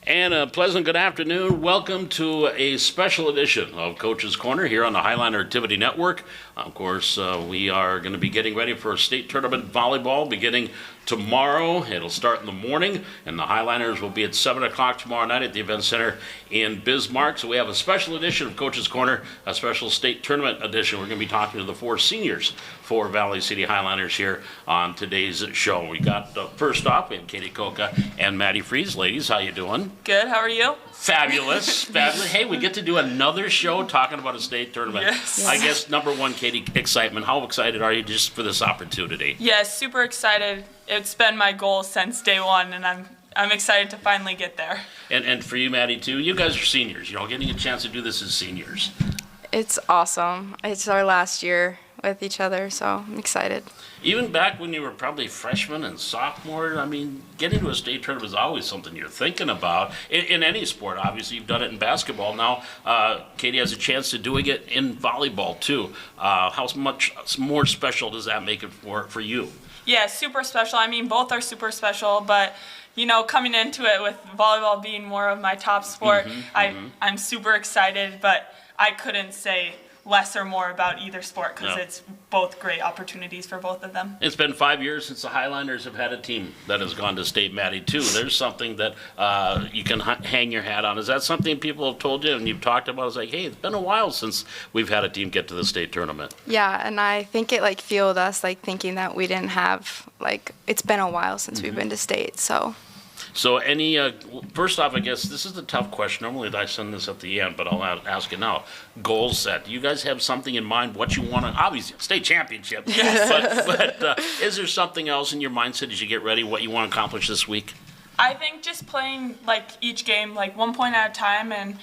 And a pleasant good afternoon. Welcome to a special edition of Coach's Corner here on the Highliner Activity Network. Of course, we are going to be getting ready for a state tournament volleyball beginning tomorrow. It'll start in the morning, and the Highliners will be at 7 o'clock tomorrow night at the Event Center in Bismarck. So we have a special edition of Coach's Corner, a special state tournament edition. We're going to be talking to the four seniors for Valley City Highliners here on today's show. We got first off, we have Katie Koka and Maddie Freeze. Ladies, how you doing? Good, how are you? Fabulous, fabulous. Hey, we get to do another show talking about a state tournament. Yes. I guess, number one, Katie, excitement. How excited are you just for this opportunity? Yes, super excited. It's been my goal since day one, and I'm excited to finally get there. And for you, Maddie, too, you guys are seniors, getting a chance to do this as seniors. It's awesome. It's our last year with each other, so I'm excited. Even back when you were probably freshman and sophomore, getting to a state tournament is always something you're thinking about. In any sport, obviously, you've done it in basketball. Now, Katie has a chance to doing it in volleyball, too. How much more special does that make it for you? Yeah, super special. Both are super special, but coming into it with volleyball being more of my top sport, I'm super excited, but I couldn't say less or more about either sport because it's both great opportunities for both of them. It's been 5 years since the Highliners have had a team that has gone to state, Maddie, too. There's something that you can hang your hat on. Is that something people have told you and you've talked about? It's like, hey, it's been a while since we've had a team get to the state tournament. Yeah, and I think it fueled us thinking that we didn't have it's been a while since we've been to state, so. So first off, I guess this is the tough question. Normally I send this at the end, but I'll ask it now. Goal set. Do you guys have something in mind what you want to, obviously, state championship, but is there something else in your mindset as you get ready, what you want to accomplish this week? I think just playing each game 1 point at a time and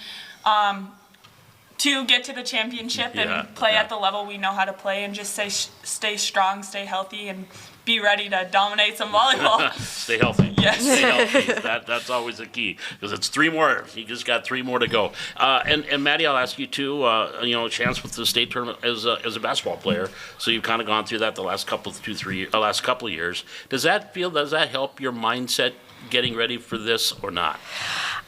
to get to the championship and play at the level we know how to play and just stay strong, stay healthy, and be ready to dominate some volleyball. Stay healthy. Yes. Stay healthy. That's always a key because it's 3 more. You just got 3 more to go. And Maddie, I'll ask you too. A chance with the state tournament as a basketball player. So you've kind of gone through that the last couple of years. Does that help your mindset getting ready for this or not?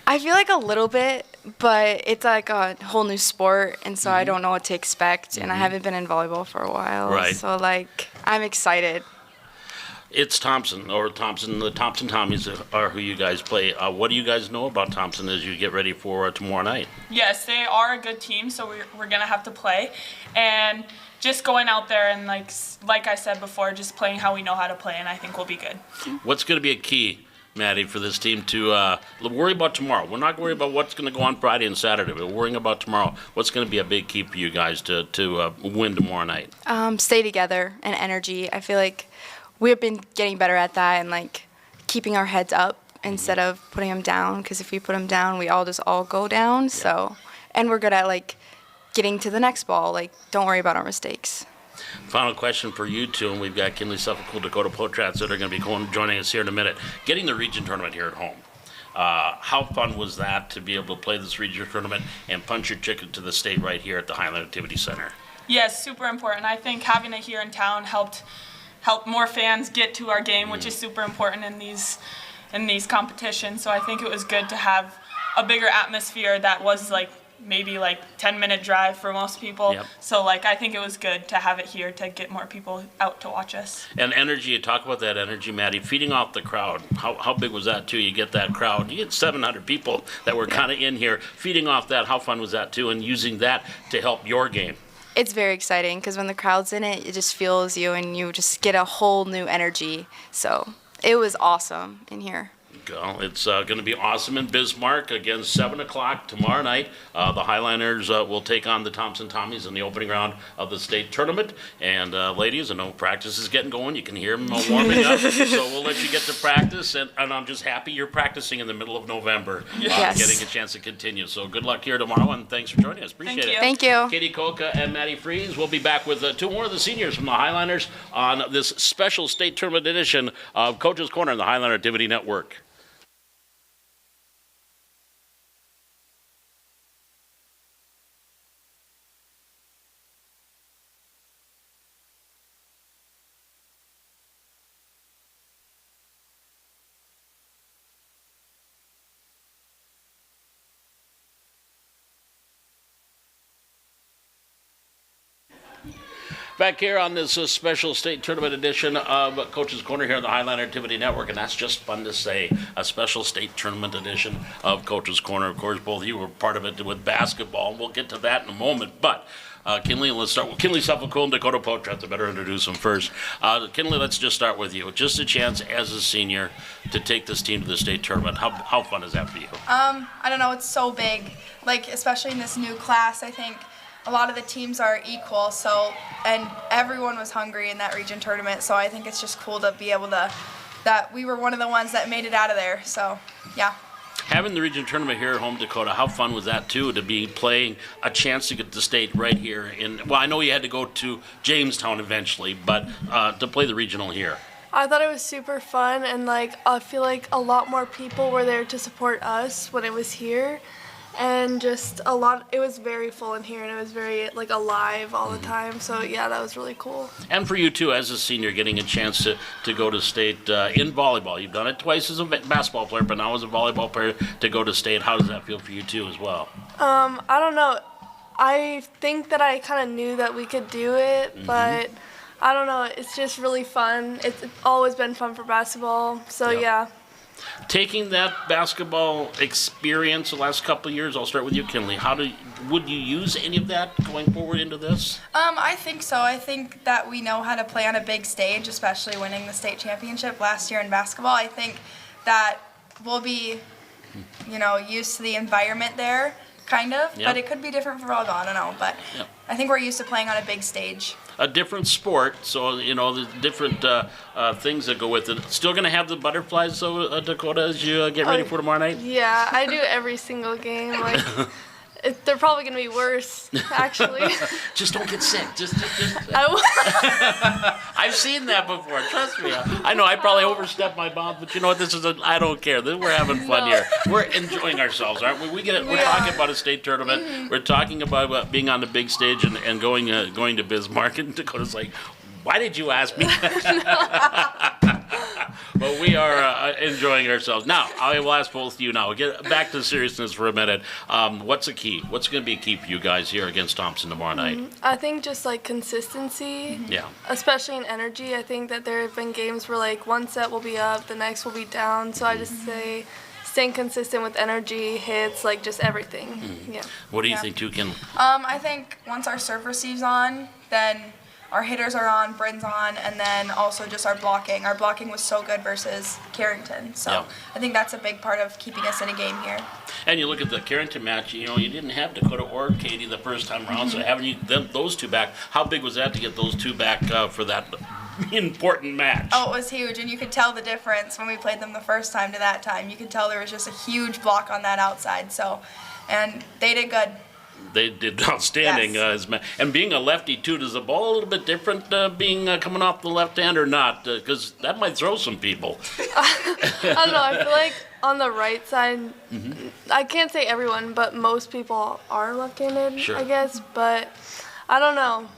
I feel a little bit, but it's a whole new sport, and so I don't know what to expect, and I haven't been in volleyball for a while. Right. So I'm excited. It's Thompson. The Thompson Tommies are who you guys play. What do you guys know about Thompson as you get ready for tomorrow night? Yes, they are a good team, so we're going to have to play. And just going out there and, like I said before, just playing how we know how to play, and I think we'll be good. What's going to be a key, Maddie, for this team to worry about tomorrow? We're not worried about what's going to go on Friday and Saturday. We're worrying about tomorrow. What's going to be a big key for you guys to win tomorrow night? Stay together and energy. I feel we've been getting better at that and keeping our heads up instead of putting them down, because if we put them down, we all go down. Yeah. So, and we're good at getting to the next ball. Don't worry about our mistakes. Final question for you two, and we've got Kinley Suffolk, Dakota Potrats that are going to be joining us here in a minute. Getting the region tournament here at home. How fun was that to be able to play this region tournament and punch your ticket to the state right here at the Highland Activity Center? Yes, super important. I think having it here in town help more fans get to our game, which is super important in these competitions. So I think it was good to have a bigger atmosphere that was maybe 10-minute drive for most people. Yep. So I think it was good to have it here to get more people out to watch us. And energy, talk about that energy, Maddie, feeding off the crowd. How big was that too? You get that crowd, you get 700 people that were kind of in here, feeding off that. How fun was that too, and using that to help your game? It's very exciting because when the crowd's in it, it just fuels you and you just get a whole new energy. So it was awesome in here. Well, it's going to be awesome in Bismarck. Again, 7 o'clock tomorrow night. The Highliners will take on the Thompson Tommies in the opening round of the state tournament. And ladies, I know practice is getting going. You can hear them warming up. So we'll let you get to practice. And I'm just happy you're practicing in the middle of November. Yes. Getting a chance to continue. So good luck here tomorrow, and thanks for joining us. Appreciate it. Thank you. Katie Koka and Maddie Freeze. We'll be back with 2 more of the seniors from the Highliners on this special state tournament edition of Coach's Corner on the Highliner Activity Network. Back here on this special state tournament edition of Coach's Corner here on the Highline Activity Network, and that's just fun to say, a special state tournament edition of Coach's Corner. Of course, both of you were part of it with basketball, and we'll get to that in a moment, but Kinley, let's start with Kinley Suffolk and Dakota Potrat. I better introduce them first. Kinley, let's just start with you. Just a chance as a senior to take this team to the state tournament. How fun is that for you? I don't know. It's so big. Like, especially in this new class, I think a lot of the teams are equal. So, and everyone was hungry in that region tournament. So I think it's just cool to be able to, that we were one of the ones that made it out of there. So, yeah. Having the region tournament here at home, Dakota, how fun was that too, to be playing a chance to get to state right here in, well, I know you had to go to Jamestown eventually, but to play the regional here? I thought it was super fun, and like I feel like a lot more people were there to support us when it was here, and just a lot. It was very full in here, and it was very like alive all the time. So yeah, that was really cool. And for you too, as a senior, getting a chance to go to state in volleyball. You've done it twice as a basketball player, but now as a volleyball player to go to state. How does that feel for you too, as well? I don't know. I think that I kind of knew that we could do it, but I don't know. It's just really fun. It's always been fun for basketball. So Yep. yeah. Taking that basketball experience the last couple of years, I'll start with you, Kinley. Would you use any of that going forward into this? I think so. I think that we know how to play on a big stage, especially winning the state championship last year in basketball. I think that we'll be, used to the environment there, kind of. Yep. But it could be different for volleyball. I don't know. But Yep. I think we're used to playing on a big stage. A different sport, so the different things that go with it. Still going to have the butterflies, though, Dakota, as you get ready for tomorrow night? Yeah, I do every single game. Like, they're probably gonna be worse, actually. Just don't get sick. Just. I I've seen that before. Trust me. I know I probably overstepped my bounds, but you know what? I don't care. We're having fun here. We're enjoying ourselves, aren't we? We're talking about a state tournament. We're talking about being on the big stage and going to Bismarck. And Dakota's like, why did you ask me? But we are enjoying ourselves. Now, I will ask both of you now. We'll get back to seriousness for a minute. What's the key? What's going to be a key for you guys here against Thompson tomorrow night? I think just like consistency, Yeah. especially in energy. I think that there have been games where like one set will be up, the next will be down. So I just say staying consistent with energy, hits, like just everything. Yeah. What do you think, too, Kim? I think once our serve receives on, then our hitters are on, Bryn's on, and then also just our blocking. Our blocking was so good versus Carrington. So Yeah. I think that's a big part of keeping us in a game here. And you look at the Carrington match, you didn't have Dakota or Katie the first time around, so having those two back, how big was that to get those two back for that important match? Oh, it was huge, and you could tell the difference when we played them the first time to that time. You could tell there was just a huge block on that outside. So, and they did good. They did outstanding. Yes. And being a lefty, too, does the ball a little bit different coming off the left hand or not? Because that might throw some people. I don't know. I feel like on the right side, I can't say everyone, but most people are left-handed, Sure. I guess. But I don't know.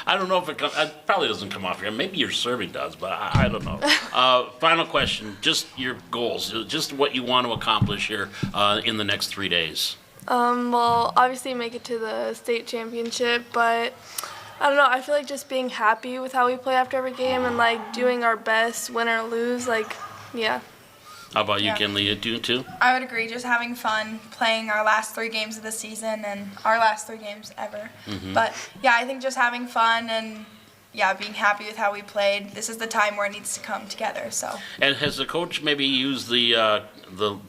I don't know if it probably doesn't come off here. Maybe your serving does, but I don't know. Final question, just your goals, just what you want to accomplish here in the next 3 days. Well, obviously make it to the state championship, but I don't know. I feel like just being happy with how we play after every game and like doing our best, win or lose. Like, yeah. How about you, Yeah. Kinley? You do too? I would agree, just having fun playing our last 3 games of the season and our last 3 games ever. But yeah, I think just having fun and being happy with how we played. This is the time where it needs to come together. So. And has the coach maybe used the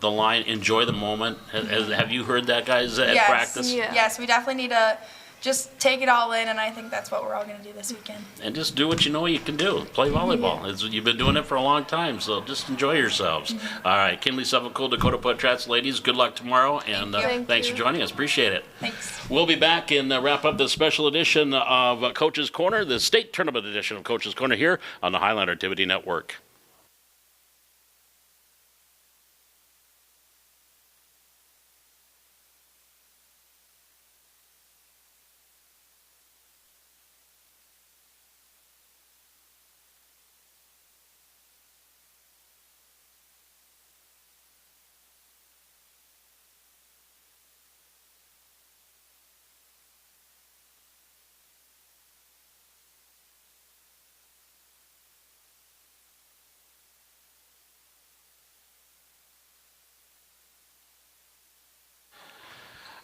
line "enjoy the moment"? Have you heard that, guys, at Yes. practice? Yeah. Yes, we definitely need to just take it all in, and I think that's what we're all going to do this weekend. And just do what you know you can do. Play volleyball. You've been doing it for a long time, so just enjoy yourselves. All right, Kinley Suffolk, Dakota Potrat, ladies, good luck tomorrow, and Thank thanks you. for joining us. Appreciate it. Thanks. We'll be back and wrap up this special edition of Coach's Corner, the state tournament edition of Coach's Corner here on the Highline Activity Network.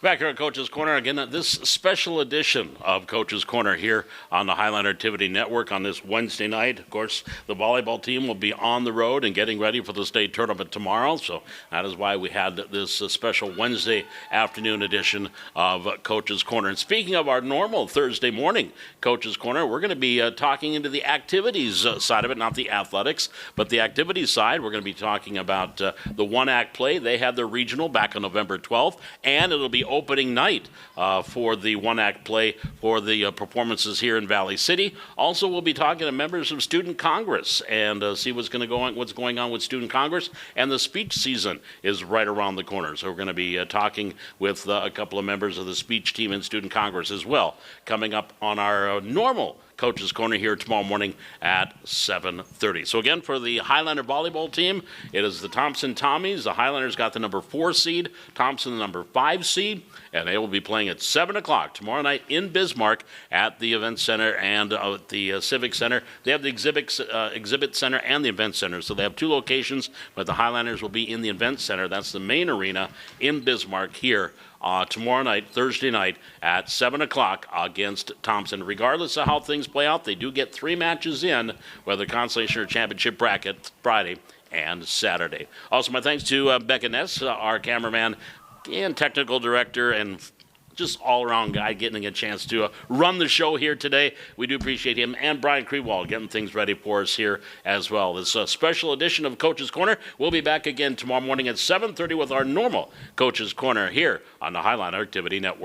Back here at Coach's Corner, again, this special edition of Coach's Corner here on the Highliner Activity Network on this Wednesday night. Of course, the volleyball team will be on the road and getting ready for the state tournament tomorrow, so that is why we had this special Wednesday afternoon edition of Coach's Corner. And speaking of our normal Thursday morning Coach's Corner, we're going to be talking into the activities side of it, not the athletics, but the activities side. We're going to be talking about the one-act play. They had their regional back on November 12th, and it'll be opening night for the one-act play for the performances here in Valley City. Also, we'll be talking to members of Student Congress and see what's going on with Student Congress. And the speech season is right around the corner, so we're going to be talking with a couple of members of the speech team in Student Congress as well, coming up on our normal Coach's Corner here tomorrow morning at 7:30. So again, for the Highliner volleyball team, it is the Thompson Tommies. The Highliners got the number 4 seed, Thompson the number 5 seed, and they will be playing at 7 o'clock tomorrow night in Bismarck at the Event Center and the Civic Center. They have the Exhibit Center and the Event Center, so they have 2 locations, but the Highliners will be in the Event Center. That's the main arena in Bismarck here tomorrow night, Thursday night, at 7 o'clock against Thompson. Regardless of how things play out, they do get 3 matches in, whether consolation or championship bracket, Friday and Saturday. Also, my thanks to Becca Ness, our cameraman and technical director, and just all-around guy getting a chance to run the show here today. We do appreciate him, and Brian Krewald getting things ready for us here as well. This special edition of Coach's Corner. We'll be back again tomorrow morning at 7:30 with our normal Coach's Corner here on the Highliner Activity Network.